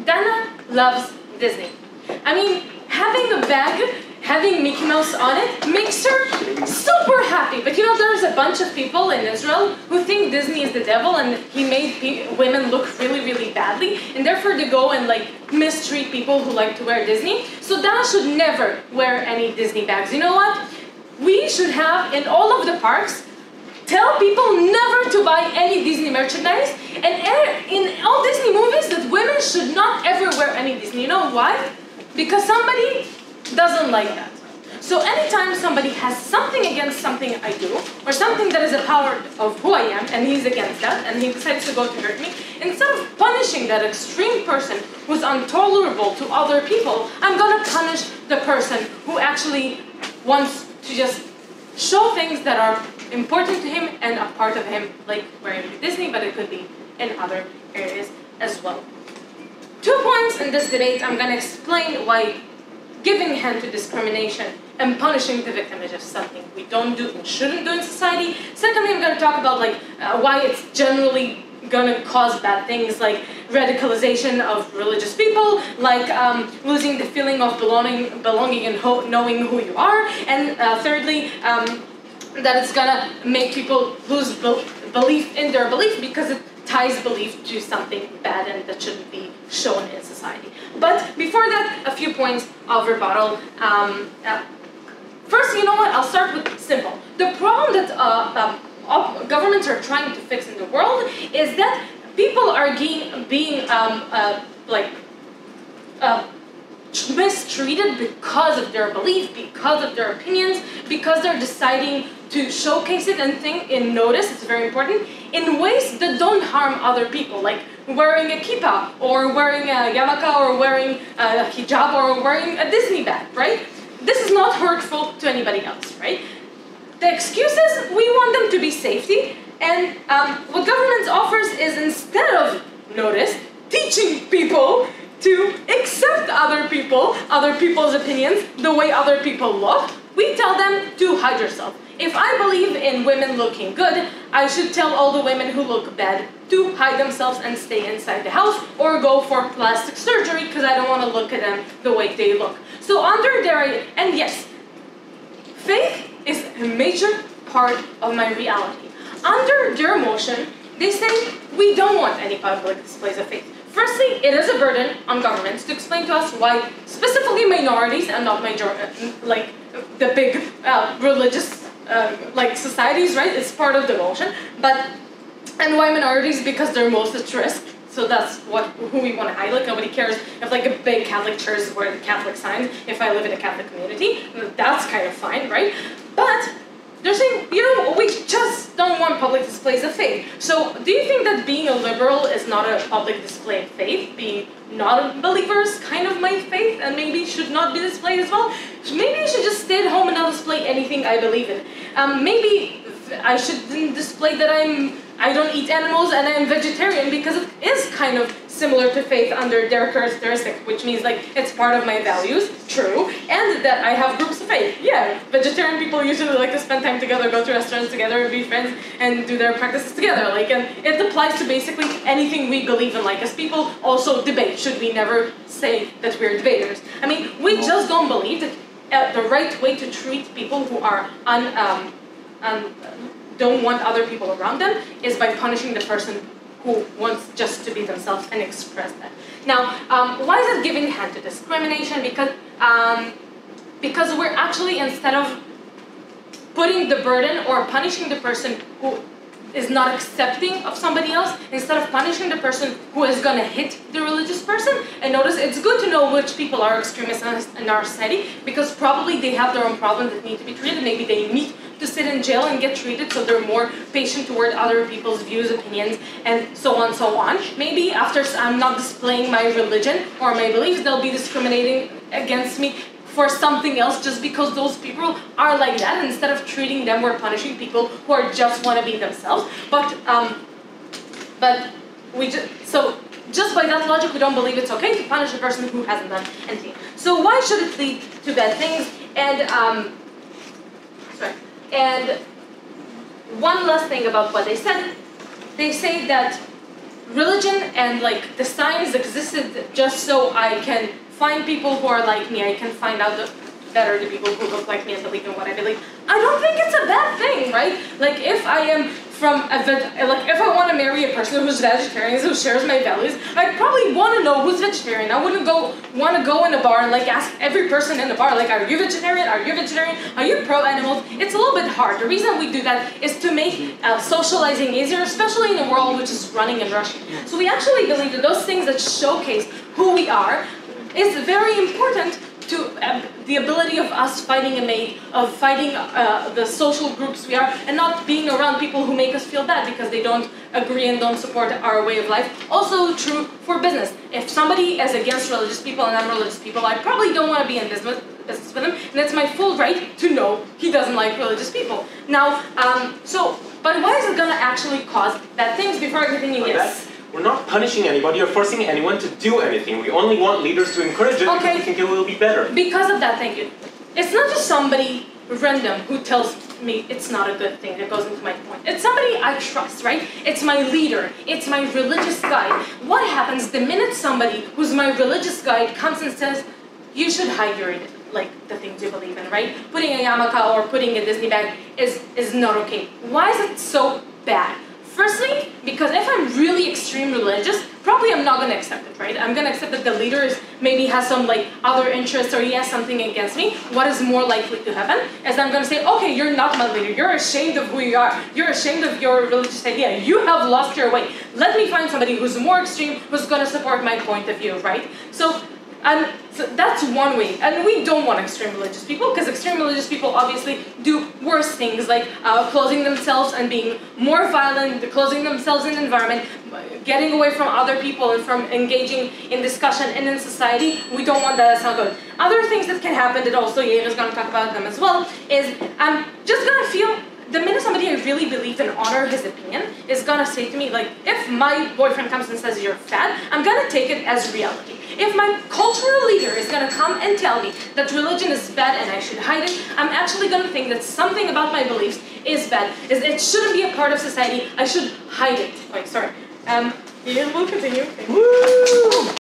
Dana loves Disney. I mean, having a bag, having Mickey Mouse on it, makes her super happy. But you know, there's a bunch of people in Israel who think Disney is the devil and he made women look really, really badly, and therefore they go and like mistreat people who like to wear Disney. So Dana should never wear any Disney bags. You know what? We should have, in all of the parks, tell people never to buy any Disney merchandise, and in all Disney movies that women should not ever wear any Disney. You know why? Because somebody doesn't like that. So anytime somebody has something against something I do, or something that is a power of who I am, and he's against that, and he decides to go to hurt me, instead of punishing that extreme person who's intolerable to other people, I'm gonna punish the person who actually wants to just show things that are important to him and a part of him, like wearing Disney, but it could be in other areas as well. 2 points in this debate. I'm going to explain why giving hand to discrimination and punishing the victim is just something we don't do and shouldn't do in society. Secondly, I'm going to talk about why it's generally going to cause bad things like radicalization of religious people, like losing the feeling of belonging and knowing who you are, and thirdly, that it's going to make people lose belief in their belief because it ties belief to something bad and that shouldn't be shown in society. But before that, a few points of rebuttal. First, you know what? I'll start with simple. The problem that governments are trying to fix in the world is that people are being mistreated because of their belief, because of their opinions, because they're deciding to showcase it and notice, it's very important, in ways that don't harm other people, like wearing a kippah, or wearing a yarmulke, or wearing a hijab, or wearing a Disney bag, right? This is not hurtful to anybody else, right? The excuses, we want them to be safety, and what government offers is, instead of notice, teaching people to accept other people's opinions, the way other people look, we tell them to hide yourself. If I believe in women looking good, I should tell all the women who look bad to hide themselves and stay inside the house, or go for plastic surgery because I don't want to look at them the way they look. So under their, and yes, faith is a major part of my reality. Under their motion, they say we don't want any public displays of faith. Firstly, it is a burden on governments to explain to us why specifically minorities and not like the big religious societies, right? It's part of the motion, and why minorities? Because they're most at risk. So that's who we want to highlight. Nobody cares if like a big Catholic church is wearing the Catholic signs. If I live in a Catholic community, that's kind of fine, right? But they're saying, you know, we just don't want public displays of faith. So do you think that being a liberal is not a public display of faith? Being not a believer is kind of my faith and maybe should not be displayed as well? So maybe I should just stay at home and not display anything I believe in. Maybe I shouldn't display that I don't eat animals and I'm vegetarian, because it is kind of similar to faith under their characteristic, which means like it's part of my values, true, and that I have groups of faith. Yeah, vegetarian people usually like to spend time together, go to restaurants together, be friends, and do their practices together. And it applies to basically anything we believe in. Like, as people also debate, should we never say that we're debaters? I mean, we just don't believe that the right way to treat people who are don't want other people around them is by punishing the person who wants just to be themselves and express that. Now, why is it giving hand to discrimination? Because we're actually, instead of putting the burden or punishing the person who is not accepting of somebody else, instead of punishing the person who is going to hit the religious person, and notice it's good to know which people are extremists in our society, because probably they have their own problems that need to be treated. Maybe they need to sit in jail and get treated, so they're more patient toward other people's views, opinions, and so on, so on. Maybe after I'm not displaying my religion or my beliefs, they'll be discriminating against me for something else just because those people are like that, and instead of treating them, we're punishing people who are just want to be themselves. But just by that logic, we don't believe it's okay to punish a person who hasn't done anything. So why should it lead to bad things? And one last thing about what they said. They say that religion and like the science existed just so I can find people who are like me. I can find out that are the people who look like me and believe in what I believe. I don't think it's a bad thing, right? Like if I am from if I want to marry a person who's vegetarian, who shares my values, I'd probably want to know who's vegetarian. I wouldn't want to go in a bar and like ask every person in the bar, like, are you vegetarian? Are you vegetarian? Are you pro-animals? It's a little bit hard. The reason we do that is to make socializing easier, especially in a world which is running and rushing. So we actually believe that those things that showcase who we are is very important to the ability of us fighting a mate, of fighting the social groups we are, and not being around people who make us feel bad because they don't agree and don't support our way of life. Also true for business. If somebody is against religious people and I'm religious people, I probably don't want to be in business with him, and it's my full right to know he doesn't like religious people. Now, but why is it going to actually cause bad things? Before I continue, yes? We're not punishing anybody or forcing anyone to do anything. We only want leaders to encourage it because we think it will be better. Because of that, thank you. It's not just somebody random who tells me it's not a good thing that goes into my point. It's somebody I trust, right? It's my leader. It's my religious guide. What happens the minute somebody who's my religious guide comes and says, you should hide your the things you believe in, right? Putting a yarmulke or putting a Disney bag is not okay. Why is it so bad? Firstly, because if I'm really extreme religious, probably I'm not going to accept it, right? I'm going to accept that the leader maybe has some other interests or he has something against me. What is more likely to happen is I'm going to say, okay, you're not my leader. You're ashamed of who you are. You're ashamed of your religious idea. You have lost your way. Let me find somebody who's more extreme, who's going to support my point of view, right? So that's one way. And we don't want extreme religious people, because extreme religious people obviously do worse things, like closing themselves and being more violent, closing themselves in the environment, getting away from other people and from engaging in discussion and in society. We don't want that. That's not good. Other things that can happen that also Yair is going to talk about them as well is I'm just going to feel the minute somebody I really believe and honor his opinion is going to say to me, like, if my boyfriend comes and says you're fat, I'm going to take it as reality. If my cultural leader is going to come and tell me that religion is bad and I should hide it, I'm actually going to think that something about my beliefs is bad. It shouldn't be a part of society. I should hide it. Wait, sorry. We'll continue. Okay. Woo!